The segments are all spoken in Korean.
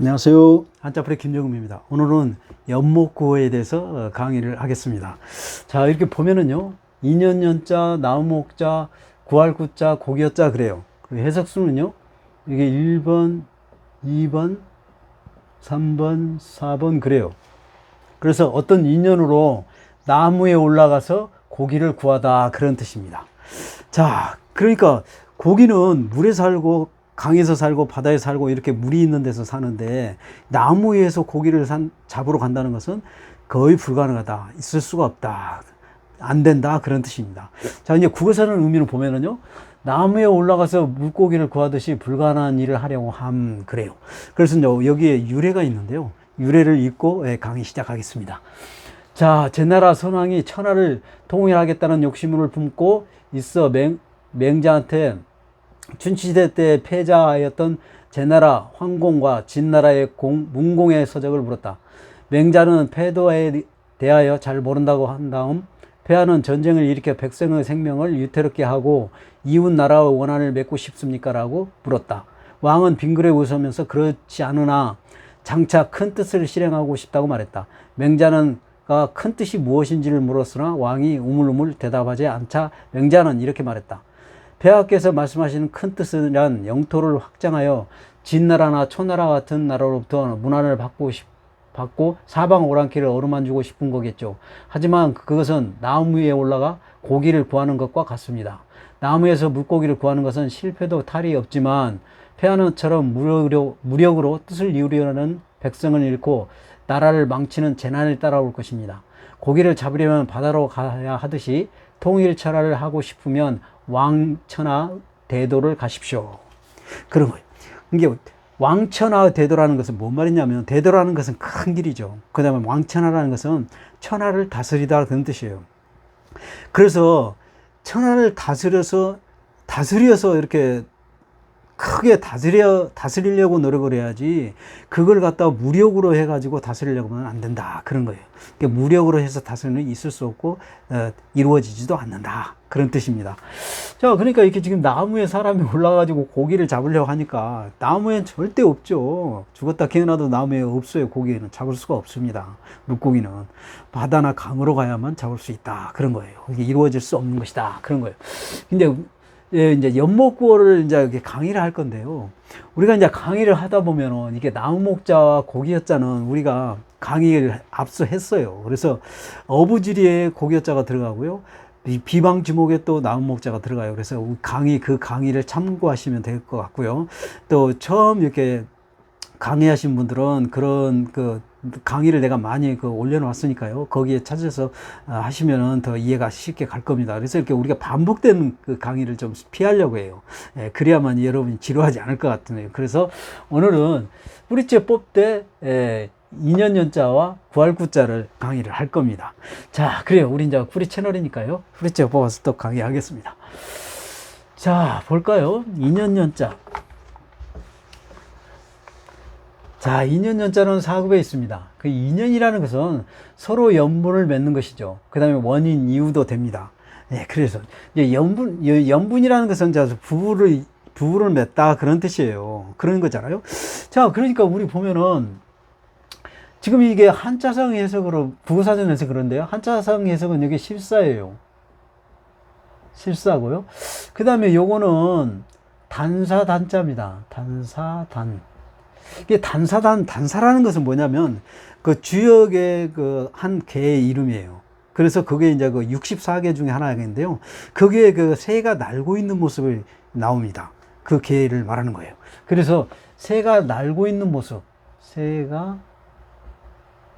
안녕하세요. 한자풀이 김정음입니다. 오늘은 연목구어에 대해서 강의를 하겠습니다. 자, 이렇게 보면은요, 인연연자, 나무목자, 구할구자, 고기여자 그래요. 그 해석수는요, 이게 1번, 2번, 3번, 4번 그래요. 그래서 어떤 인연으로 나무에 올라가서 고기를 구하다 그런 뜻입니다. 자, 그러니까 고기는 물에 살고 강에서 살고 바다에 살고 이렇게 물이 있는 데서 사는데 나무 위에서 고기를 잡으러 간다는 것은 거의 불가능하다. 있을 수가 없다. 안 된다. 그런 뜻입니다. 자, 이제 국어사는 의미를 보면은요. 나무에 올라가서 물고기를 구하듯이 불가능한 일을 하려고 함 그래요. 그래서 여기에 유래가 있는데요. 유래를 읽고 강의 시작하겠습니다. 자, 제나라 선왕이 천하를 통일하겠다는 욕심을 품고 있어 맹자한테 춘추시대 때 패자하였던 제나라 황공과 진나라의 문공의 서적을 물었다. 맹자는 패도에 대하여 잘 모른다고 한 다음 패하는 전쟁을 일으켜 백성의 생명을 위태롭게 하고 이웃 나라의 원한을 맺고 싶습니까? 라고 물었다. 왕은 빙그레 웃으면서 그렇지 않으나 장차 큰 뜻을 실행하고 싶다고 말했다. 맹자는 큰 뜻이 무엇인지를 물었으나 왕이 우물우물 대답하지 않자 맹자는 이렇게 말했다. 폐하께서 말씀하시는 큰 뜻이란 영토를 확장하여 진나라나 초나라 같은 나라로부터 문안을 받고 사방 오랑캐를 어루만지고 싶은 거겠죠. 하지만 그것은 나무 위에 올라가 고기를 구하는 것과 같습니다. 나무에서 물고기를 구하는 것은 실패도 탈이 없지만 폐하는처럼 무력으로 뜻을 이루려는 백성을 잃고 나라를 망치는 재난을 따라올 것입니다. 고기를 잡으려면 바다로 가야 하듯이 통일철화를 하고 싶으면 왕천하 대도를 가십시오. 그런 거예요. 이게 왕천하 대도라는 것은 뭔 말이냐면 대도라는 것은 큰 길이죠. 그 다음에 왕천하라는 것은 천하를 다스리다 그런 뜻이에요. 그래서 천하를 다스려서 이렇게 크게 다스리려고 노력을 해야지 그걸 갖다가 무력으로 해가지고 다스리려고 하면 안 된다. 그런 거예요. 그러니까 무력으로 해서 다스리는 있을 수 없고 이루어지지도 않는다. 그런 뜻입니다. 자, 그러니까 이렇게 지금 나무에 사람이 올라가지고 고기를 잡으려고 하니까 나무엔 절대 없죠. 죽었다 깨어나도 나무에 없어요. 고기에는 잡을 수가 없습니다. 물고기는 바다나 강으로 가야만 잡을 수 있다. 그런 거예요. 이게 이루어질 수 없는 것이다. 그런 거예요. 근데 이제 연목구어를 이제 이렇게 강의를 할 건데요. 우리가 이제 강의를 하다 보면은 이게 나무목자와 고기여자는 우리가 강의를 앞서 했어요. 그래서 어부지리에 고기여자가 들어가고요. 비방지목에 또 나무목자가 들어가요. 그래서 그 강의를 참고하시면 될 것 같고요. 또 처음 이렇게 강의하신 분들은 그런 강의를 내가 많이 올려놨으니까요. 거기에 찾아서 하시면은 더 이해가 쉽게 갈 겁니다. 그래서 이렇게 우리가 반복되는 그 강의를 좀 피하려고 해요. 그래야만 여러분이 지루하지 않을 것 같네요. 그래서 오늘은 뿌리째 뽑되 인연연자와 구할구자를 강의를 할 겁니다. 자, 그래요. 우리 이제 뿌리 채널이니까요. 뿌리째 뽑아서 또 강의하겠습니다. 자, 볼까요? 인연연자. 자, 인연연자는 사급에 있습니다. 그 인연이라는 것은 서로 연분을 맺는 것이죠. 그 다음에 원인, 이유도 됩니다. 네, 그래서 이제 연분이라는 것은 부부를 맺다 그런 뜻이에요. 그런 거잖아요. 자, 그러니까 우리 보면은 지금 이게 한자성 해석으로 국어사전에서 그런데요. 한자성 해석은 여기 실사예요. 실사고요. 그 다음에 요거는 단사단자입니다. 단사단. 이게 단사라는 것은 뭐냐면, 그 주역의 한 개의 이름이에요. 그래서 그게 이제 64개 중에 하나인데요. 거기에 새가 날고 있는 모습이 나옵니다. 그 개를 말하는 거예요. 그래서 새가 날고 있는 모습, 새가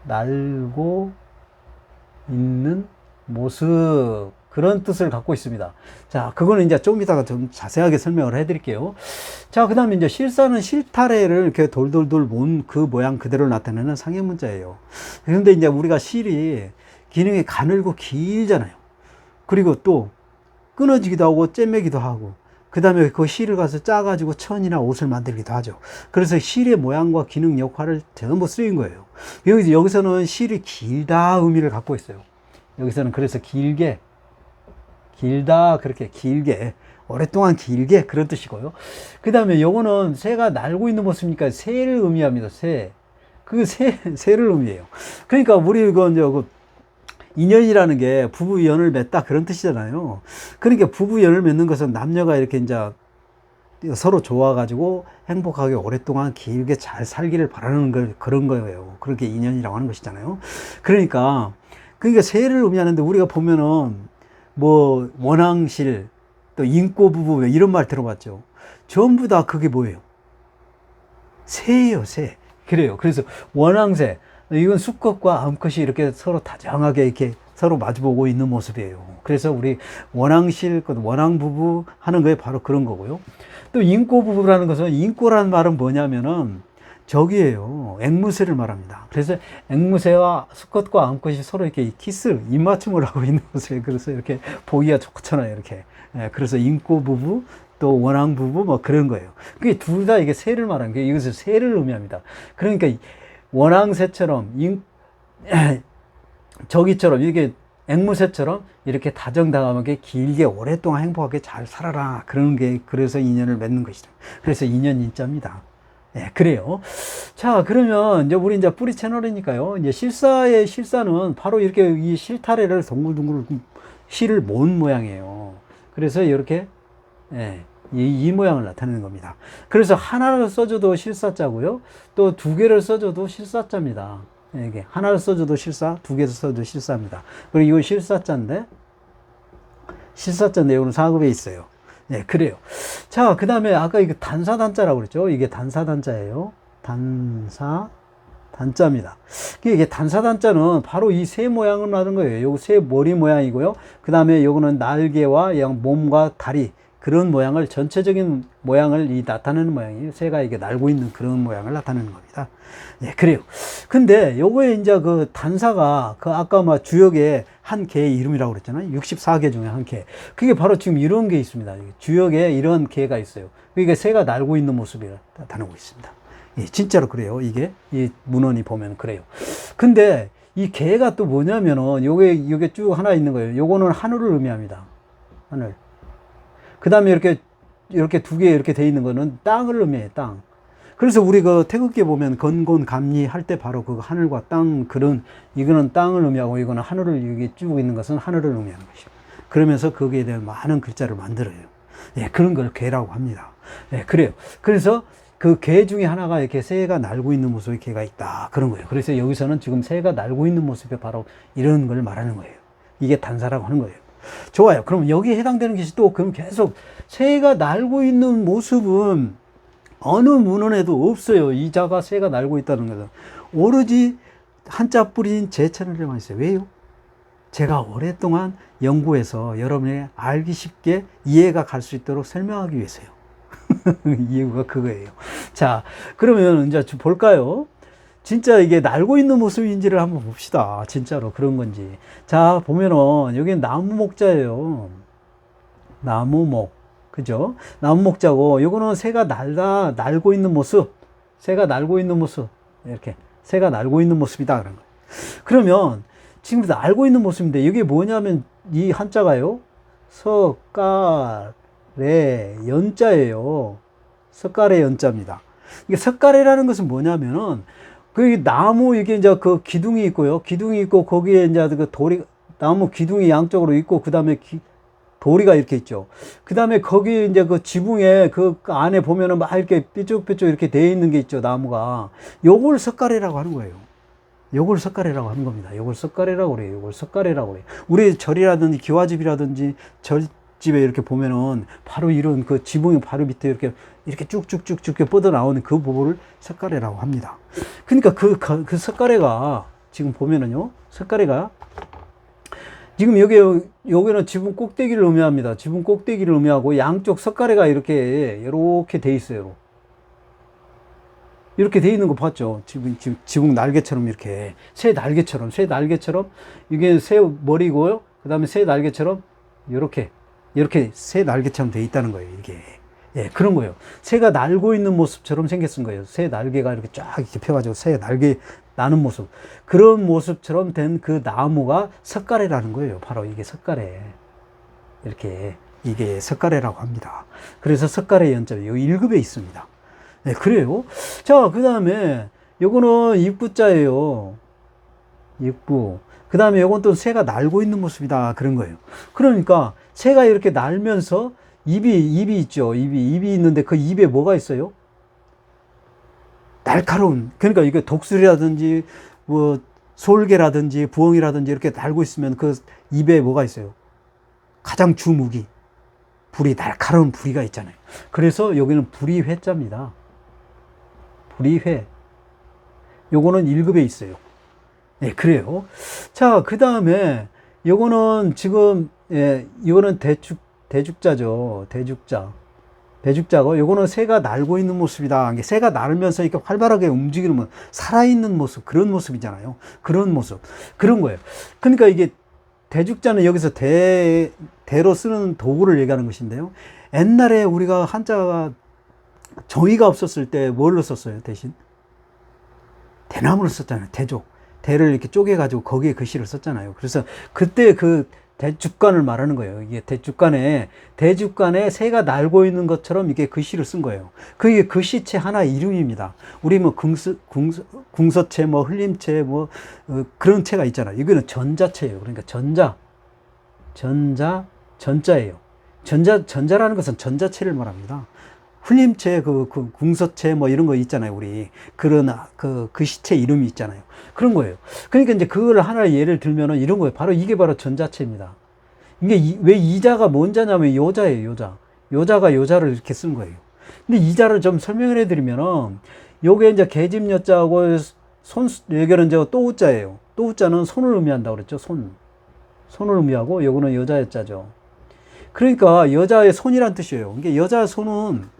날고 있는 모습, 그런 뜻을 갖고 있습니다. 자, 그거는 이제 좀 이따가 좀 자세하게 설명을 해드릴게요. 자, 그 다음에 이제 실사는 실타래를 이렇게 돌돌돌 모은 그 모양 그대로 나타내는 상형문자예요. 그런데 이제 우리가 실이 기능이 가늘고 길잖아요. 그리고 또 끊어지기도 하고 잼매기도 하고, 그 다음에 그 실을 가서 짜가지고 천이나 옷을 만들기도 하죠. 그래서 실의 모양과 기능 역할을 전부 쓰인 거예요. 여기서는 실이 길다 의미를 갖고 있어요. 여기서는 그래서 길다, 그렇게 길게 오랫동안 길게 그런 뜻이고요. 그 다음에 요거는 새가 날고 있는 모습이니까 새를 의미합니다. 새. 새를 의미해요. 그러니까 우리 이제 인연이라는 게 부부연을 맺다 그런 뜻이잖아요. 그러니까 부부연을 맺는 것은 남녀가 이렇게 이제 서로 좋아가지고 행복하게 오랫동안 길게 잘 살기를 바라는 그런 거예요. 그렇게 인연이라고 하는 것이잖아요. 그러니까 새를 의미하는데 우리가 보면은 뭐 원앙실 또 인꼬부부 이런 말 들어봤죠. 전부 다 그게 뭐예요? 새예요, 새. 그래요. 그래서 원앙새 이건 수컷과 암컷이 이렇게 서로 다정하게 이렇게 서로 마주보고 있는 모습이에요. 그래서 우리 원앙실, 원앙부부 하는 거에 바로 그런 거고요. 또 인꼬부부라는 것은 인꼬라는 말은 뭐냐면은 저기에요. 앵무새를 말합니다. 그래서 앵무새와 수컷과 암컷이 서로 이렇게 키스, 입맞춤을 하고 있는 모습이에요. 그래서 이렇게 보기가 좋잖아요. 이렇게. 그래서 인꼬부부, 또 원앙부부 뭐 그런 거예요. 그게 둘 다 이게 새를 말하는 게 이것을 새를 의미합니다. 그러니까 원앙새처럼 저기처럼 이게 앵무새처럼 이렇게 다정다감하게 길게 오랫동안 행복하게 잘 살아라. 그런 게 그래서 인연을 맺는 것이죠. 그래서 인연 인자입니다. 예, 그래요. 자, 그러면 이제 우리 이제 뿌리 채널이니까요. 이제 실사의 실사는 바로 이렇게 이 실타래를 동글동글 실을 모은 모양이에요. 그래서 이렇게 예, 이 모양을 나타내는 겁니다. 그래서 하나를 써줘도 실사자고요. 또 두 개를 써줘도 실사자입니다. 이게 하나를 써줘도 실사, 두 개를 써줘도 실사입니다. 그리고 이건 실사자인데 이거는 4급에 있어요. 네, 그래요. 자, 그 다음에 아까 이거 단사단자라고 그랬죠. 이게 단사단자예요. 단자입니다. 이게 단사단자는 바로 이 새 모양을 말하는 거예요. 요거 새 머리 모양이고요. 그 다음에 요거는 날개와 몸과 다리, 그런 모양을, 전체적인 모양을 나타내는 모양이에요. 새가 이게 날고 있는 그런 모양을 나타내는 겁니다. 예, 그래요. 근데 요거에 이제 그 단사가 아까 뭐 주역의 한 개의 이름이라고 그랬잖아요. 64개 중에 한 개. 그게 바로 지금 이런 게 있습니다. 주역에 이런 개가 있어요. 그러니까 새가 날고 있는 모습을 나타내고 있습니다. 예, 진짜로 그래요. 이게, 이 문헌이 보면 그래요. 근데 이 개가 또 뭐냐면은 요게 쭉 하나 있는 거예요. 요거는 하늘을 의미합니다. 하늘. 그 다음에 이렇게 두 개 이렇게 돼 있는 거는 땅을 의미해요, 땅. 그래서 우리 태극기에 보면 건곤, 감리 할 때 바로 하늘과 땅, 이거는 땅을 의미하고 이거는 하늘을 여기 쭉 있는 것은 하늘을 의미하는 것이죠. 그러면서 거기에 대한 많은 글자를 만들어요. 예, 그런 걸 개라고 합니다. 예, 그래요. 그래서 그 개 중에 하나가 이렇게 새가 날고 있는 모습의 개가 있다. 그런 거예요. 그래서 여기서는 지금 새가 날고 있는 모습이 바로 이런 걸 말하는 거예요. 이게 단사라고 하는 거예요. 좋아요. 그럼 여기에 해당되는 것이 또 그럼 계속 새가 날고 있는 모습은 어느 문헌에도 없어요. 이 자가 새가 날고 있다는 것은 오로지 한자 뿌리인 제 채널에만 있어요. 왜요? 제가 오랫동안 연구해서 여러분이 알기 쉽게 이해가 갈 수 있도록 설명하기 위해서요. 이유가 그거예요. 자, 그러면 이제 좀 볼까요? 진짜 이게 날고 있는 모습인지를 한번 봅시다. 진짜로 그런 건지. 자, 보면은 여기는 나무목자예요. 나무목. 그죠? 나무목자고, 요거는 새가 날고 있는 모습. 새가 날고 있는 모습. 이렇게. 새가 날고 있는 모습이다. 그런 거예요. 그러면 지금 날고 있는 모습인데, 이게 뭐냐면 이 한자가요. 석가래 연자예요. 석가래 연자입니다. 이게 석가래라는 것은 뭐냐면은 나무 이게 이제 기둥이 있고요. 기둥이 있고 거기에 이제 나무 기둥이 양쪽으로 있고 그 다음에 도리가 이렇게 있죠. 그 다음에 거기 이제 지붕에 안에 보면은 막 이렇게 삐쭉삐쭉 이렇게 되어 있는 게 있죠. 나무가. 요걸 석가래라고 하는 거예요. 요걸 석가래라고 하는 겁니다. 요걸 석가래라고 그래요. 요걸 석가래라고 그래요. 우리 절이라든지 기와집이라든지 절집에 이렇게 보면은 바로 이런 지붕이 바로 밑에 이렇게 쭉쭉쭉쭉 뻗어 나오는 그 부분을 석가래라고 합니다. 그러니까 그 석가래가 지금 보면은요, 석가래가 지금 여기는 지붕 꼭대기를 의미합니다. 지붕 꼭대기를 의미하고 양쪽 석가래가 이렇게 돼 있어요. 이렇게 돼 있는 거 봤죠? 지붕 날개처럼 이렇게 새 날개처럼 이게 새 머리고요. 그 다음에 새 날개처럼 이렇게 새 날개처럼 돼 있다는 거예요. 이게. 예, 그런 거예요. 새가 날고 있는 모습처럼 생겼은 거예요. 새 날개가 이렇게 쫙 이렇게 펴가지고 새 날개 나는 모습. 그런 모습처럼 된 그 나무가 석가래라는 거예요. 바로 이게 석가래. 이렇게. 이게 석가래라고 합니다. 그래서 석가래 연자가 여기 1급에 있습니다. 네, 그래요. 자, 그 다음에 요거는 입구자예요. 입구. 그 다음에 요건 또 새가 날고 있는 모습이다. 그런 거예요. 그러니까 새가 이렇게 날면서 입이 있죠. 입이 있는데 그 입에 뭐가 있어요? 날카로운. 그러니까 이게 독수리라든지 뭐 솔개라든지 부엉이라든지 이렇게 날고 있으면 그 입에 뭐가 있어요? 가장 주무기. 불이, 날카로운 부리가 있잖아요. 그래서 여기는 부리회자입니다. 부리회. 요거는 1급에 있어요. 네, 그래요. 자, 그 다음에 요거는 지금, 예, 이거는 대죽자죠. 대죽자고, 요거는 새가 날고 있는 모습이다. 새가 날면서 이렇게 활발하게 움직이는 모습, 살아있는 모습, 그런 모습이잖아요. 그런 모습. 그런 거예요. 그러니까 이게 대죽자는 여기서 대로 쓰는 도구를 얘기하는 것인데요. 옛날에 우리가 한자가 정의가 없었을 때 뭘로 썼어요, 대신? 대나무를 썼잖아요. 대를 이렇게 쪼개가지고 거기에 글씨를 썼잖아요. 그래서 그때 그 대죽간을 말하는 거예요. 이게 대죽간에 새가 날고 있는 것처럼 이게 글씨를 쓴 거예요. 그게 글씨체 하나의 이름입니다. 우리 뭐 궁서체, 뭐 흘림체, 뭐 그런 체가 있잖아요. 이거는 전자체예요. 그러니까 전자예요. 전자라는 것은 전자체를 말합니다. 흘림체, 궁서체, 뭐 이런 거 있잖아요. 우리. 그런, 시체 이름이 있잖아요. 그런 거예요. 그러니까 이제 그걸 하나의 예를 들면은 이런 거예요. 이게 바로 전자체입니다. 이게 왜 이자가 뭔 자냐면 요자예요, 요자. 요자가 요자를 이렇게 쓴 거예요. 근데 이자를 좀 설명을 해드리면은 요게 이제 계집 여자하고 여기는 이제 또우자예요. 또우자는 손을 의미한다고 그랬죠. 손을 의미하고 요거는 여자 여자죠. 그러니까 여자의 손이란 뜻이에요. 이게 여자 손은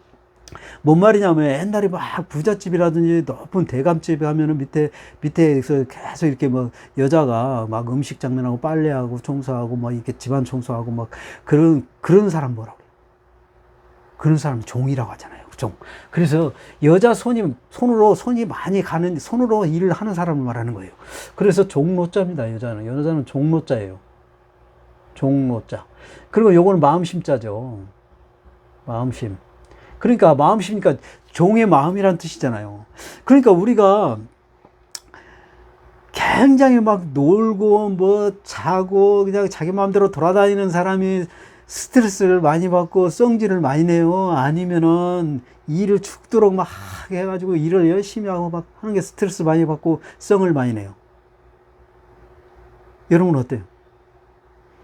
뭔 말이냐면 옛날에 막 부잣집이라든지 높은 대감집에 가면은 밑에서 계속 이렇게 뭐 여자가 막 음식 장면하고 빨래하고 청소하고 막 이렇게 집안 청소하고 막 그런 사람 뭐라고 해요? 그런 사람 종이라고 하잖아요. 종. 그래서 여자 손이 많이 가는 손으로 일을 하는 사람을 말하는 거예요. 그래서 종로자입니다. 여자는 종로자예요. 종로자. 그리고 요거는 마음심자죠. 마음심. 그러니까 마음심이니까 종의 마음이란 뜻이잖아요. 그러니까 우리가 굉장히 막 놀고 뭐 자고 그냥 자기 마음대로 돌아다니는 사람이 스트레스를 많이 받고 성질을 많이 내요. 아니면은 일을 죽도록 막 해가지고 일을 열심히 하고 막 하는 게 스트레스 많이 받고 성을 많이 내요. 여러분 어때요?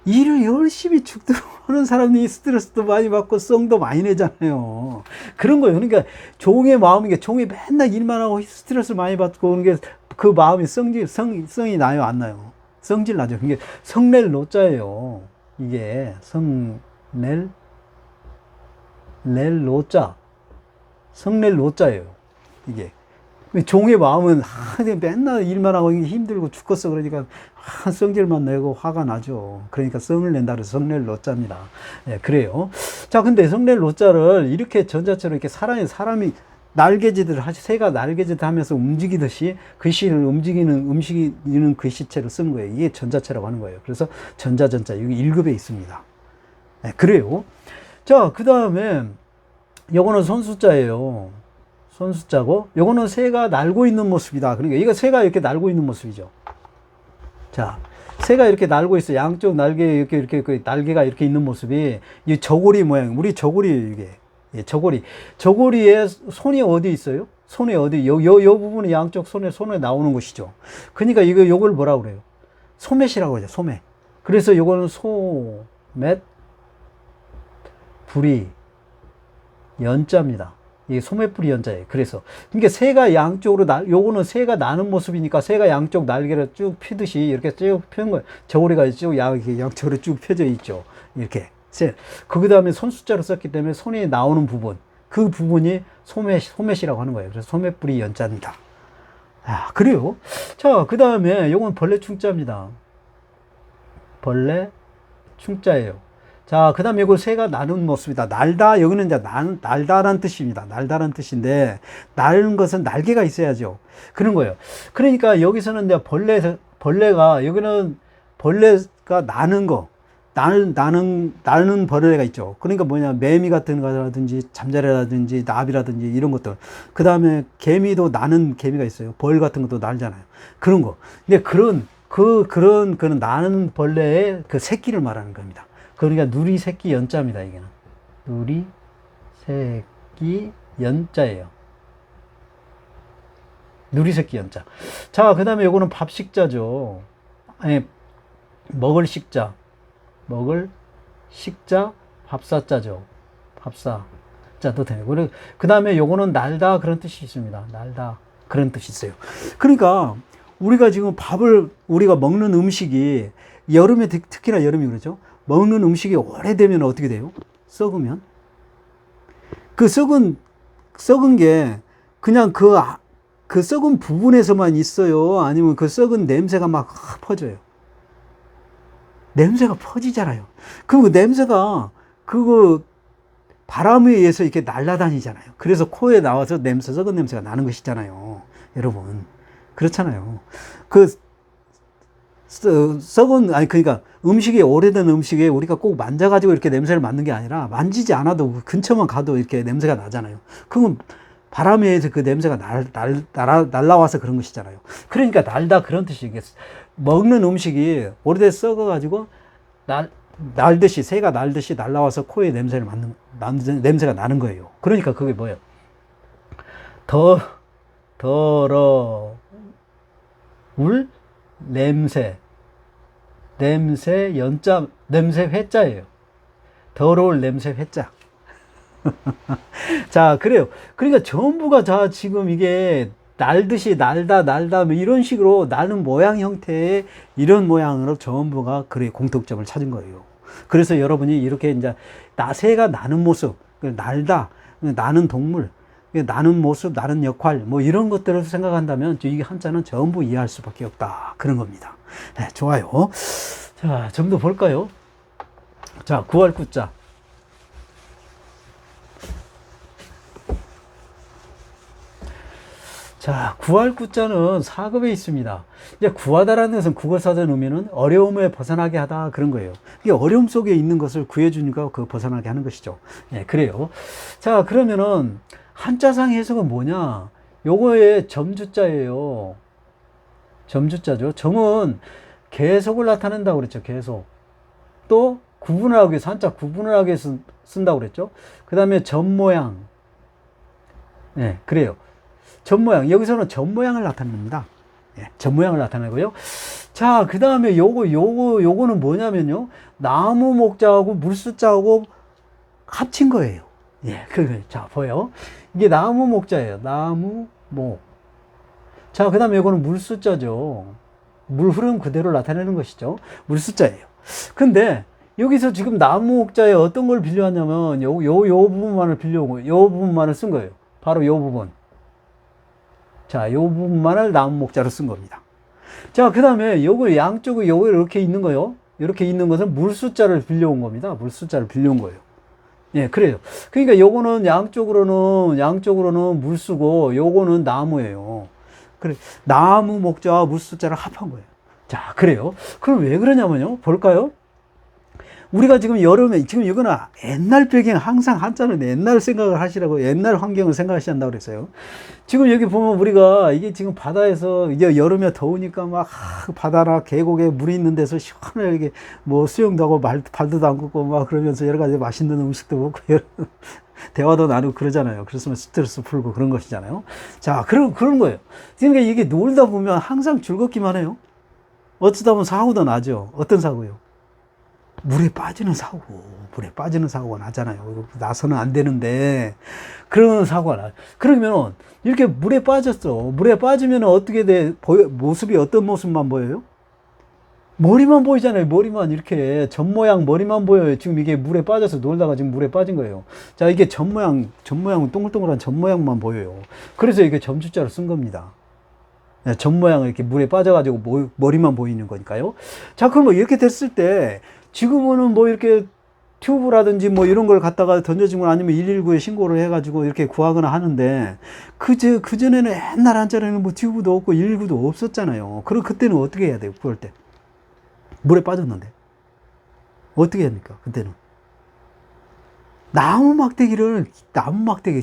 일을 열심히 죽도록 하는 사람이 스트레스도 많이 받고 성도 많이 내잖아요. 그런 거예요. 그러니까 종의 마음인 게 종이 맨날 일만 하고 스트레스 많이 받고 그런 게 그 마음이 성이 나요, 안 나요? 성질 나죠. 그게 성낼 노자예요. 이게 성낼 노자. 성낼 노자예요. 이게. 종의 마음은 맨날 일만 하고 힘들고 죽겠어. 그러니까 성질만 내고 화가 나죠. 그러니까 성을 낸다 그래서 성낼 노자입니다. 예, 그래요. 자, 근데 성낼 노자를 이렇게 전자처럼 이렇게 사람이 새가 날개짓 하면서 움직이듯이 글씨를 움직이는 글씨체를 쓴 거예요. 이게 전자체라고 하는 거예요. 그래서 전자, 여기 1급에 있습니다. 예, 그래요. 자, 그 다음에 요거는 손수자예요. 손수자고, 요거는 새가 날고 있는 모습이다. 그러니까 이거 새가 이렇게 날고 있는 모습이죠. 자, 새가 이렇게 날고 있어. 양쪽 날개 이렇게 그 날개가 이렇게 있는 모습이 이 저고리 모양. 우리 저고리 이게 예, 저고리에 손이 어디 있어요? 손이 어디? 요 부분이 양쪽 손에 나오는 것이죠. 그러니까 요걸 뭐라고 그래요? 소맷이라고 하죠. 소맷. 그래서 요거는 소맷 불이 연자입니다. 이게 소매뿌리 연자예요. 그래서 그러니까 새가 양쪽으로 요거는 새가 나는 모습이니까 새가 양쪽 날개를 쭉 펴듯이 이렇게 쭉 펴는 거예요. 저고리가 쭉 양쪽으로 쭉 펴져 있죠. 이렇게 그 다음에 손수자로 썼기 때문에 손이 나오는 부분, 그 부분이 소맷이라고 하는 거예요. 그래서 소매뿌리 연자입니다. 아, 그래요. 자, 그 다음에 요건 벌레 충자입니다. 벌레 충자예요. 자, 그 다음에 이거 새가 나는 모습이다. 날다, 여기는 이제 날다라는 뜻입니다. 날다라는 뜻인데, 나는 것은 날개가 있어야죠. 그런 거예요. 그러니까 여기서는 이제 벌레가, 여기는 벌레가 나는 거, 나는 벌레가 있죠. 그러니까 뭐냐, 매미 같은 거라든지, 잠자리라든지, 나비라든지, 이런 것들. 그 다음에 개미도 나는 개미가 있어요. 벌 같은 것도 날잖아요. 그런 거. 근데 그런 나는 벌레의 그 새끼를 말하는 겁니다. 그러니까 누리 새끼 연자입니다, 이게는. 누리 새끼 연자예요. 누리 새끼 연자. 자, 그 다음에 요거는 밥식자죠. 아니, 먹을 식자. 먹을 식자, 밥사자죠. 밥사자도 되고. 그 다음에 요거는 날다, 그런 뜻이 있습니다. 날다, 그런 뜻이 있어요. 그러니까 우리가 지금 우리가 먹는 음식이 여름에, 특히나 여름이 그러죠. 먹는 음식이 오래되면 어떻게 돼요? 썩으면. 그 썩은 게 그냥 그 썩은 부분에서만 있어요? 아니면 그 썩은 냄새가 막 퍼져요? 냄새가 퍼지잖아요. 그 냄새가 바람에 의해서 이렇게 날아다니잖아요. 그래서 코에 나와서 썩은 냄새가 나는 것이잖아요. 여러분. 그렇잖아요. 그러니까 음식이, 오래된 음식에 우리가 꼭 만져가지고 이렇게 냄새를 맡는 게 아니라, 만지지 않아도 그 근처만 가도 이렇게 냄새가 나잖아요. 그건 바람에 의해서 그 냄새가 날라와서 그런 것이잖아요. 그러니까 날다, 그런 뜻이겠어. 먹는 음식이 오래돼 썩어가지고 날듯이, 새가 날듯이 날라와서 코에 냄새가 나는 거예요. 그러니까 그게 뭐예요? 더러울 냄새 연자, 냄새 회자예요. 더러울 냄새 회자. 자, 그래요. 그러니까 전부가 다 지금 이게 날듯이 날다 뭐 이런 식으로 나는 모양 형태의 이런 모양으로 전부가 그래 공통점을 찾은 거예요. 그래서 여러분이 이렇게 이제 새가 나는 모습, 날다, 나는 동물, 나는 모습, 나는 역할, 뭐 이런 것들을 생각한다면 이게 한자는 전부 이해할 수밖에 없다. 그런 겁니다. 네, 좋아요. 자, 좀 더 볼까요? 자, 구할 구자. 자, 구할 구자는 사급에 있습니다. 이제 구하다라는 것은 국어사전 의미는 어려움에 벗어나게 하다, 그런 거예요. 이게 어려움 속에 있는 것을 구해주니까 벗어나게 하는 것이죠. 예, 그래요. 자, 그러면은 한자상 해석은 뭐냐? 요거의 점주자예요. 점주자죠. 점은 계속을 나타낸다고 그랬죠. 계속. 또 구분을 하기 위해서, 한자 구분을 하기 위해서 쓴다고 그랬죠. 그 다음에 점 모양. 예, 그래요. 점 모양. 여기서는 점 모양을 나타냅니다. 예, 점 모양을 나타내고요. 자, 그 다음에 요거는 뭐냐면요. 나무 목자하고 물수자하고 합친 거예요. 예, 자, 보여요. 이게 나무 목자예요. 나무 목. 자, 그 다음에 요거는 물수자죠. 물 흐름 그대로 나타내는 것이죠. 물수자예요. 근데 여기서 지금 나무 목자에 어떤 걸 빌려왔냐면 요 부분만을 빌려오고 요 부분만을 쓴 거예요. 바로 요 부분. 자, 요 부분만을 나무 목자로 쓴 겁니다. 자, 그 다음에 요거 양쪽에 요거 이렇게 있는 거요. 이렇게 있는 것은 물수자를 빌려온 겁니다. 물수자를 빌려온 거예요. 예, 그래요. 그러니까 요거는 양쪽으로는 물수고 요거는 나무예요. 그래, 나무 목자와 물수자를 합한 거예요. 자, 그래요. 그럼 왜 그러냐면요. 볼까요? 우리가 지금 여름에, 지금 이거는 옛날 배경, 항상 한자는 옛날 생각을 하시라고, 옛날 환경을 생각하셔야 한다고 그랬어요. 지금 여기 보면 우리가 이게 지금 바다에서 이제 여름에 더우니까 막 바다나 계곡에 물이 있는 데서 시원하게 뭐 수영도 하고 발도 담그고 막 그러면서 여러 가지 맛있는 음식도 먹고 대화도 나누고 그러잖아요. 그래서 스트레스 풀고 그런 것이잖아요. 자, 그런 거예요. 그러니까 이게 놀다 보면 항상 즐겁기만 해요. 어쩌다 보면 사고도 나죠. 어떤 사고요? 물에 빠지는 사고가 나잖아요. 나서는 안 되는데 그런 사고가 나요. 그러면 이렇게 물에 빠졌어. 물에 빠지면 어떻게 돼? 모습이 어떤 모습만 보여요? 머리만 보이잖아요. 머리만 이렇게 점 모양 머리만 보여요. 지금 이게 물에 빠져서 놀다가 지금 물에 빠진 거예요. 자, 이게 점 모양은 동글동글한 점 모양만 보여요. 그래서 이게 점주자로 쓴 겁니다. 점 모양을 이렇게 물에 빠져가지고 머리만 보이는 거니까요. 자, 그럼 이렇게 됐을 때 지금은 뭐 이렇게 튜브라든지 뭐 이런 걸 갖다가 던져주거나 아니면 119에 신고를 해가지고 이렇게 구하거나 하는데 그전에는 옛날 한자에는 뭐 튜브도 없고 119도 없었잖아요. 그럼 그때는 어떻게 해야 돼요? 구할 때. 물에 빠졌는데. 어떻게 합니까? 그때는. 나무 막대기,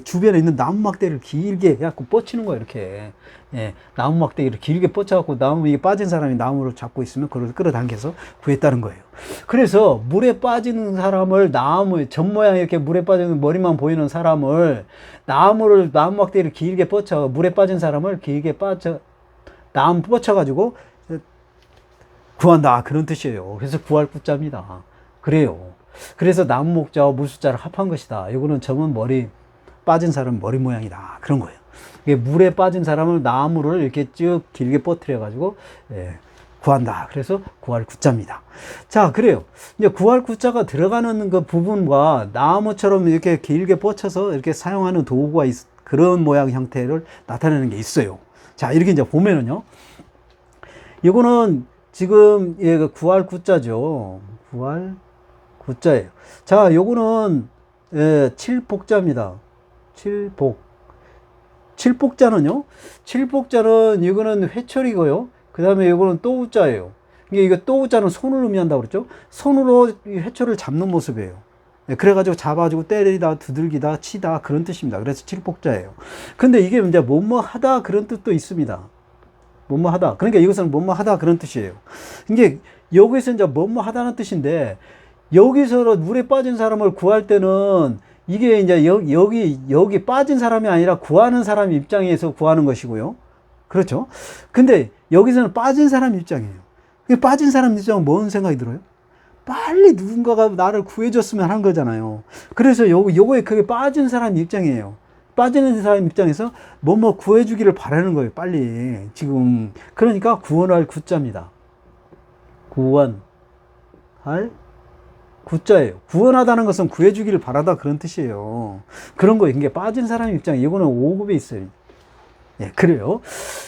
주변에 있는 나무 막대기를 길게 해갖고 뻗치는 거예요, 이렇게. 예, 나무 막대기를 길게 뻗쳐갖고 이게 빠진 사람이 나무를 잡고 있으면 그걸 끌어당겨서 구했다는 거예요. 그래서 물에 빠지는 사람을 전 모양 이렇게 물에 빠지는 머리만 보이는 사람을 나무 막대기를 길게 물에 빠진 사람을 길게 나무 뻗쳐가지고 구한다. 그런 뜻이에요. 그래서 구할 구자입니다. 그래요. 그래서 나무 목자와 물숫자를 합한 것이다. 이거는 점은 빠진 사람 머리 모양이다. 그런 거예요. 물에 빠진 사람을 나무를 이렇게 쭉 길게 뻗트려 가지고 구한다. 그래서 구할 구자입니다. 자, 그래요. 이제 구할 구자가 들어가는 그 부분과 나무처럼 이렇게 길게 뻗쳐서 이렇게 사용하는 도구가 그런 모양 형태를 나타내는 게 있어요. 자, 이렇게 이제 보면은요. 이거는 지금 구할 구자죠. 구할 구자예요. 자, 요거는 칠복자입니다. 칠복자는 이거는 회철이고요. 그 다음에 이거는 또우자예요. 이게 또우자는 손을 의미한다고 그랬죠. 손으로 회철을 잡는 모습이에요. 그래가지고 잡아주고 때리다, 두들기다, 치다 그런 뜻입니다. 그래서 칠복자예요. 근데 이게 이제 뭐뭐 하다 그런 뜻도 있습니다. 뭐뭐 하다. 그러니까 이것은 뭐뭐 하다 그런 뜻이에요. 이게 여기서 이제 뭐뭐 하다는 뜻인데 여기서 물에 빠진 사람을 구할 때는 이게 이제 여기 빠진 사람이 아니라 구하는 사람 입장에서 구하는 것이고요. 그렇죠? 근데 여기서는 빠진 사람 입장이에요. 빠진 사람 입장은 뭔 생각이 들어요? 빨리 누군가가 나를 구해줬으면 하는 거잖아요. 그래서 요거에 그게 빠진 사람 입장이에요. 빠지는 사람 입장에서 뭐뭐 구해주기를 바라는 거예요. 빨리. 지금. 그러니까 구원할 구자입니다. 구원할 구자예요. 구원하다는 것은 구해주기를 바라다 그런 뜻이에요. 그런 거예요. 이게 빠진 사람 입장, 이거는 5급에 있어요. 예, 그래요.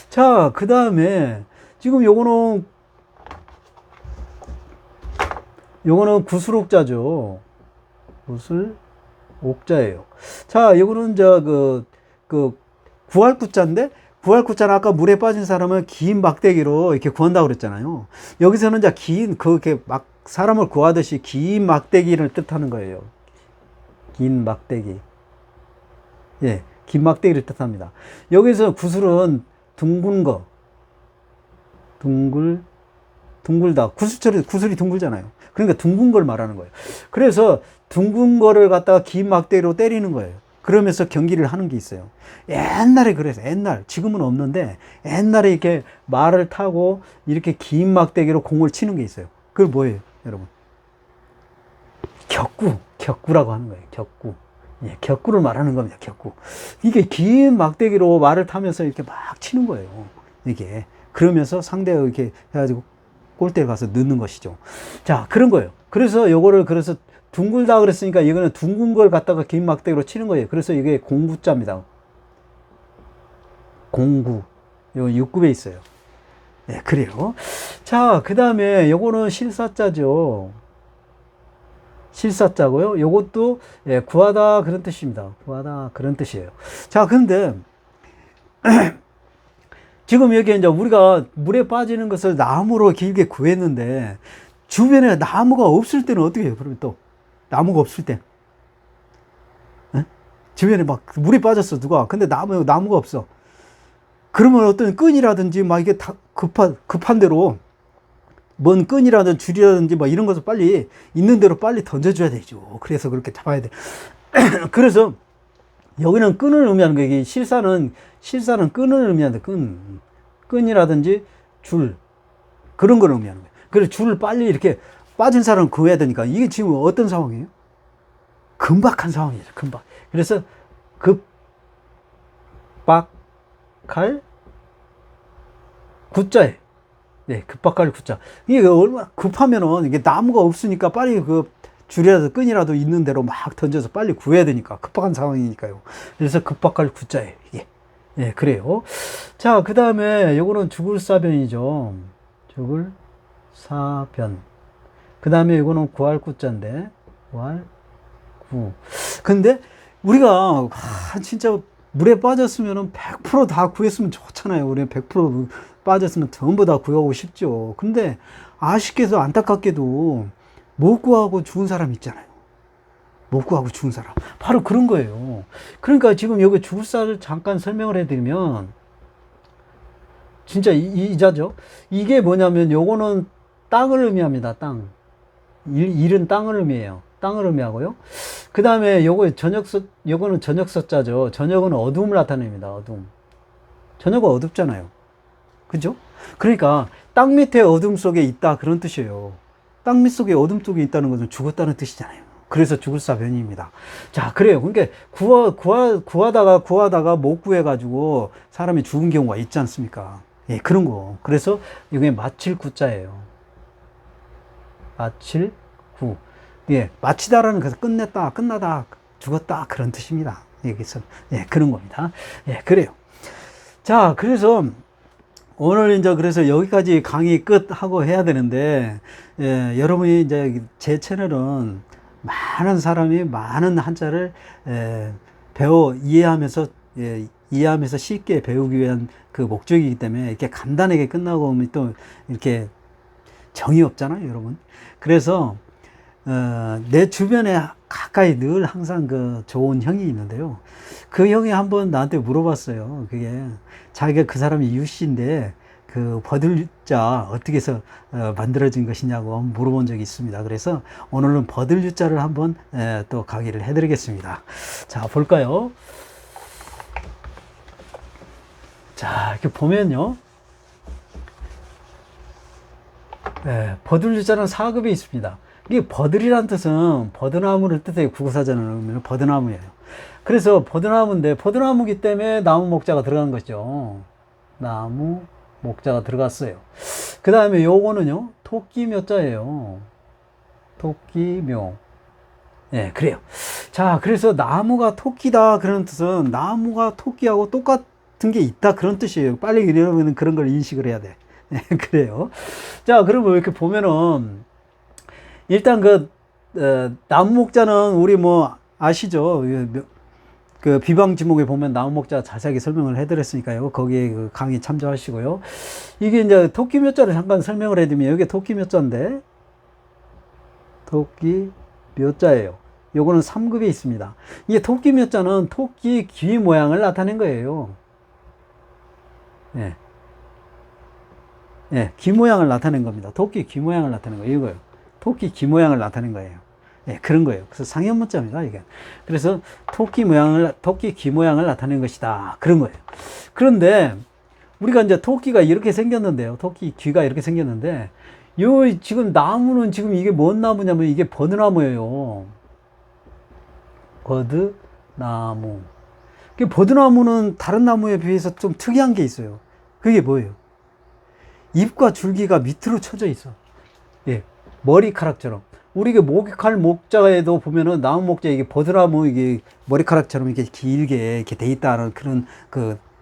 자, 그 다음에 지금 요거는 구술옥자죠. 구술옥자예요. 자, 요거는 구할 구자인데, 구할 구자는 아까 물에 빠진 사람은 긴 막대기로 이렇게 구한다고 그랬잖아요. 여기서는 이제 그렇게 사람을 구하듯이 긴 막대기를 뜻하는 거예요. 긴 막대기. 예, 긴 막대기를 뜻합니다. 여기서 구슬은 둥근 거. 둥글다. 구슬이 둥글잖아요. 그러니까 둥근 걸 말하는 거예요. 그래서 둥근 거를 갖다가 긴 막대기로 때리는 거예요. 그러면서 경기를 하는 게 있어요. 옛날에 그래서 지금은 없는데 옛날에 이렇게 말을 타고 이렇게 긴 막대기로 공을 치는 게 있어요. 그게 뭐예요, 여러분? 격구라고 하는 거예요. 격구. 예, 격구를 말하는 겁니다. 격구. 이게 긴 막대기로 말을 타면서 이렇게 막 치는 거예요. 이게. 그러면서 상대가 이렇게 해가지고 골대에 가서 넣는 것이죠. 자, 그런 거예요. 그래서 그래서 둥글다 그랬으니까 이거는 둥근 걸 갖다가 긴 막대기로 치는 거예요. 그래서 이게 공구자입니다. 공구. 이거 6급에 있어요. 네, 그래요. 자, 그 다음에 요거는 실사자죠. 실사자고요. 요것도 구하다 그런 뜻입니다. 구하다 그런 뜻이에요. 자, 근데 지금 여기 이제 우리가 물에 빠지는 것을 나무로 길게 구했는데 주변에 나무가 없을 때는 어떻게 해요? 그러면 또 나무가 없을 때 주변에 막 물에 빠졌어 누가. 근데 나무가 없어. 그러면 어떤 끈이라든지 막 이게 다 급한 대로 뭔 끈이라든지 줄이라든지 막 이런 것을 빨리 있는 대로 빨리 던져줘야 되죠. 그래서 그렇게 잡아야 돼. 그래서 여기는 끈을 의미하는 거예요. 이게 실사는 끈을 의미하는데 끈이라든지 줄 그런 걸 의미하는 거예요. 그래서 줄을 빨리 이렇게 빠진 사람을 구해야 되니까 이게 지금 어떤 상황이에요? 금박한 상황이죠. 금박. 그래서 급박할 구자예요. 네, 급박할 구자. 이게 얼마나 급하면은 이게 나무가 없으니까 빨리 줄이라도 끈이라도 있는 대로 막 던져서 빨리 구해야 되니까 급박한 상황이니까요. 그래서 급박할 구자예요. 이게. 예, 그래요. 자, 그 다음에 요거는 죽을사변이죠. 죽을사변. 그 다음에 이거는 구할 구자인데 구할 구. 근데 우리가 진짜 물에 빠졌으면은 100%다 구했으면 좋잖아요. 우리 100% 빠졌으면 전부 다 구하고 싶죠. 근데 아쉽게도 안타깝게도 못 구하고 죽은 사람 있잖아요. 못 구하고 죽은 사람. 바로 그런 거예요. 그러니까 지금 여기 죽을사를 잠깐 설명을 해드리면, 진짜 이자죠. 이게 뭐냐면, 요거는 땅을 의미합니다. 땅. 일은 땅을 의미해요. 땅을 의미하고요. 그 다음에 요거는 저녁서자죠. 저녁은 어둠을 나타냅니다. 어둠. 저녁은 어둡잖아요. 그죠? 그러니까 땅 밑에 어둠 속에 있다, 그런 뜻이에요. 땅 밑 속에 어둠 속에 있다는 것은 죽었다는 뜻이잖아요. 그래서 죽을사 변이입니다. 자, 그래요. 그러니까 구하다가 못 구해가지고 사람이 죽은 경우가 있지 않습니까? 예, 그런 거. 그래서 이게 마칠 구자예요. 마칠 구. 예, 마치다라는 것은 끝냈다, 끝나다, 죽었다, 그런 뜻입니다. 여기서. 예, 그런 겁니다. 예, 그래요. 자, 그래서 오늘 이제 그래서 여기까지 강의 끝하고 해야 되는데, 예, 여러분이 이제 제 채널은 많은 사람이 많은 한자를 이해하면서 쉽게 배우기 위한 그 목적이기 때문에 이렇게 간단하게 끝나고 오면 또 이렇게 정이 없잖아요, 여러분. 그래서 내 주변에 가까이 늘 항상 그 좋은 형이 있는데요. 그 형이 한번 나한테 물어봤어요. 그게 자기가 그 사람이 유씨인데 그 버들유자 어떻게 해서 만들어진 것이냐고 물어본 적이 있습니다. 그래서 오늘은 버들유자를 한번 또 강의를 해드리겠습니다. 자, 볼까요? 자, 이렇게 보면요. 버들유자는 4급이 있습니다. 이게 버들이란 뜻은 버드나무를 뜻해요. 국어사전을 보면 버드나무예요. 그래서 버드나무인데 버드나무기 때문에 나무 목자가 들어간 거죠. 나무 목자가 들어갔어요. 그 다음에 요거는요, 토끼묘자예요. 토끼묘. 예, 그래요. 자, 그래서 나무가 토끼다, 그런 뜻은 나무가 토끼하고 똑같은 게 있다, 그런 뜻이에요. 빨리 이러면 그런 걸 인식을 해야 돼. 예, 그래요. 자, 그러면 이렇게 보면은, 일단 나무 목자는 우리 뭐, 아시죠? 그 비방지목에 보면 나무 목자 자세하게 설명을 해드렸으니까요. 거기에 그 강의 참조하시고요. 이게 이제 토끼묘자를 잠깐 설명을 해드리면, 여기 토끼묘자인데, 토끼묘자예요. 요거는 3급에 있습니다. 이게 토끼묘자는 토끼 귀 모양을 나타낸 거예요. 예. 예, 귀 모양을 나타낸 겁니다. 토끼 귀 모양을 나타낸 거예요. 이거요. 토끼 귀 모양을 나타낸 거예요. 예, 그런 거예요. 그래서 상현문자입니다, 이게. 그래서 토끼 귀 모양을 나타낸 것이다, 그런 거예요. 그런데 우리가 이제 토끼가 이렇게 생겼는데요. 토끼 귀가 이렇게 생겼는데, 지금 나무는 지금 이게 뭔 나무냐면 이게 버드나무예요. 버드나무. 버드나무는 다른 나무에 비해서 좀 특이한 게 있어요. 그게 뭐예요? 잎과 줄기가 밑으로 쳐져 있어. 예, 머리카락처럼. 우리가 목칼 목자에도 보면은 나무 목자 이게 버드나무 이게 머리카락처럼 이렇게 길게 이렇게 돼 있다는 그런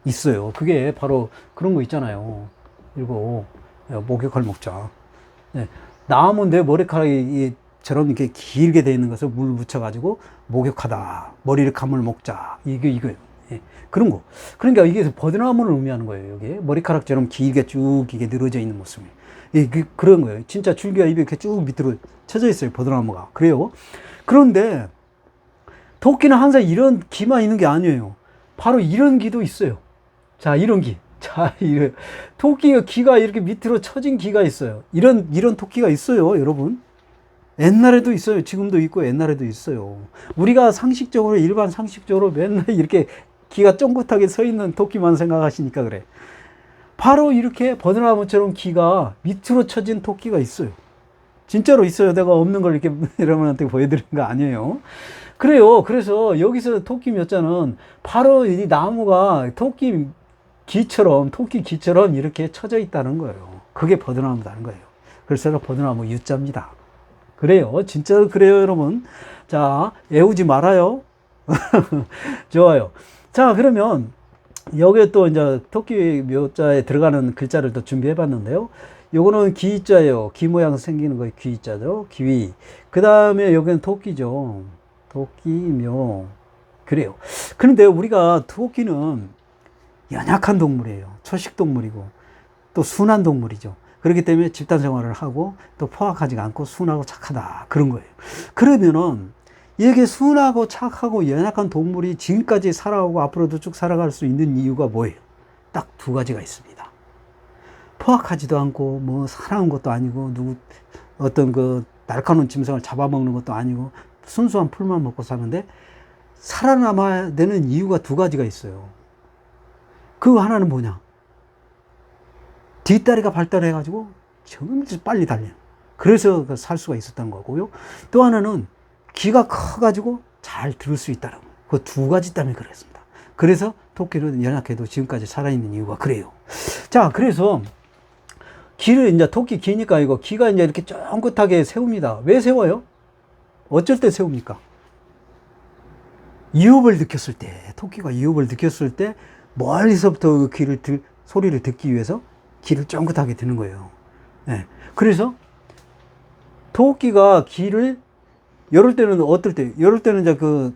있어요. 그게 바로 그런 거 있잖아요. 그리고 목칼 목자. 예, 나무인데 머리카락이처럼 이렇게 길게 돼 있는 것을 물 묻혀가지고 목욕하다. 머리를 감을 목자. 이거예요. 예, 그런 거. 그러니까 이게 버드나무를 의미하는 거예요. 여기 머리카락처럼 길게 쭉 이게 늘어져 있는 모습이. 예, 그런 거예요. 진짜 줄기가 입에 이렇게 쭉 밑으로 쳐져 있어요. 버드나무가. 그래요. 그런데 토끼는 항상 이런 기만 있는 게 아니에요. 바로 이런 기도 있어요. 자, 이런 기. 자, 토끼가 기가 이렇게 밑으로 처진 기가 있어요. 이런 토끼가 있어요, 여러분. 옛날에도 있어요. 지금도 있고 옛날에도 있어요. 우리가 일반 상식적으로 맨날 이렇게 기가 쫑긋하게 서 있는 토끼만 생각하시니까 그래. 바로 이렇게 버드나무처럼 기가 밑으로 쳐진 토끼가 있어요. 진짜로 있어요. 내가 없는 걸 이렇게 여러분한테 보여드리는 거 아니에요. 그래요. 그래서 여기서 토끼 묘자는 바로 이 나무가 토끼 기처럼 이렇게 쳐져 있다는 거예요. 그게 버드나무다는 거예요. 그래서 버드나무 유자입니다. 그래요. 진짜로 그래요, 여러분. 자, 애우지 말아요. 좋아요. 자, 그러면 여기에 또 이제 토끼 묘자에 들어가는 글자를 또 준비해 봤는데요. 요거는 기자예요. 기 모양 생기는 거 기자죠. 기위. 그 다음에 여기는 토끼죠. 토끼묘. 그래요. 그런데 우리가 토끼는 연약한 동물이에요. 초식 동물이고 또 순한 동물이죠. 그렇기 때문에 집단 생활을 하고 또 포악하지가 않고 순하고 착하다. 그런 거예요. 그러면은 이게 순하고 착하고 연약한 동물이 지금까지 살아오고 앞으로도 쭉 살아갈 수 있는 이유가 뭐예요? 딱 두 가지가 있습니다. 포악하지도 않고 뭐 사나운 것도 아니고 누구 어떤 그 날카로운 짐승을 잡아먹는 것도 아니고 순수한 풀만 먹고 사는데 살아남아야 되는 이유가 두 가지가 있어요. 그 하나는 뭐냐? 뒷다리가 발달해가지고 정말 빨리 달리는. 그래서 살 수가 있었던 거고요. 또 하나는 귀가 커가지고 잘 들을 수 있다는 거예요. 그 두 가지 때문에 그랬습니다. 그래서 토끼는 연약해도 지금까지 살아있는 이유가 그래요. 자, 그래서 귀를 이제 토끼 귀니까 이거 귀가 이제 이렇게 쫑긋하게 세웁니다. 왜 세워요? 어쩔 때 세웁니까? 위협을 느꼈을 때, 토끼가 위협을 느꼈을 때 멀리서부터 그 소리를 듣기 위해서 귀를 쫑긋하게 드는 거예요. 네. 그래서 토끼가 귀를 이럴 때는 어떨 때? 이럴 때는 이제 그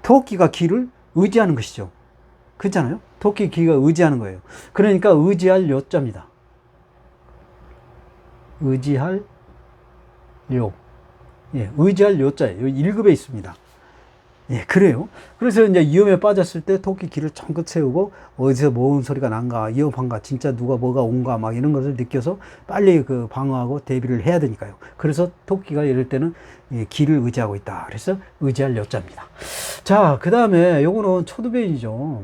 토끼가 귀를 의지하는 것이죠. 그렇잖아요? 토끼 귀가 의지하는 거예요. 그러니까 의지할 요자입니다. 의지할 요. 예, 의지할 요자예요. 1급에 있습니다. 예, 그래요. 그래서 이제 위험에 빠졌을 때 토끼 귀를 쫑긋 세우고 어디서 모은 소리가 난가, 위협한가, 진짜 누가 뭐가 온가 막 이런 것을 느껴서 빨리 그 방어하고 대비를 해야 되니까요. 그래서 토끼가 이럴 때는 귀를 의지하고 있다. 그래서 의지할 요자입니다. 자, 그 다음에 요거는 초두변이죠.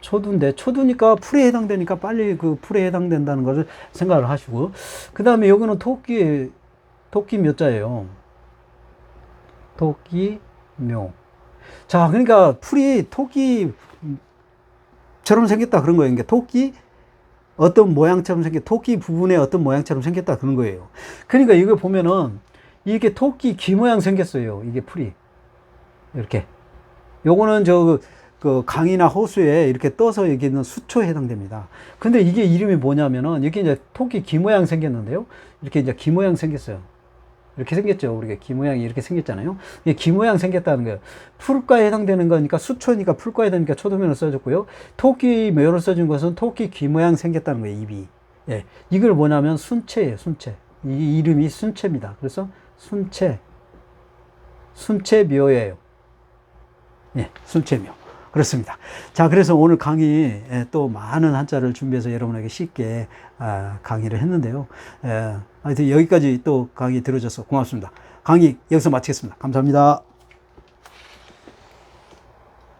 초두인데 초두니까 풀에 해당되니까 빨리 그 풀에 해당된다는 것을 생각을 하시고, 그 다음에 요거는 토끼 묘자예요. 토끼 묘. 자, 그러니까 풀이 토끼처럼 생겼다 그런 거예요. 그러니까 토끼 어떤 모양처럼 토끼 부분에 어떤 모양처럼 생겼다 그런 거예요. 그러니까 이거 보면은 이게 토끼 귀 모양 생겼어요. 이게 풀이 이렇게. 요거는 그 강이나 호수에 이렇게 떠서 여기 있는 수초에 해당됩니다. 근데 이게 이름이 뭐냐면은 이렇게 이제 토끼 귀 모양 생겼는데요. 이렇게 이제 귀 모양 생겼어요. 이렇게 생겼죠. 우리가 귀 모양이 이렇게 생겼잖아요. 이게 귀 모양 생겼다는 거예요. 풀과에 해당되는 거니까 수초니까 풀과에 해당되니까 초도면을 써줬고요. 토끼 묘를 써준 것은 토끼 귀 모양 생겼다는 거예요. 입이. 예. 이걸 뭐냐면 순채예요. 순채. 이 이름이 순채입니다. 그래서 순채묘예요. 예. 순채묘. 그렇습니다. 자, 그래서 오늘 강의 또 많은 한자를 준비해서 여러분에게 쉽게 강의를 했는데요. 하여튼 여기까지 또 강의 들어줘서 고맙습니다. 강의 여기서 마치겠습니다. 감사합니다.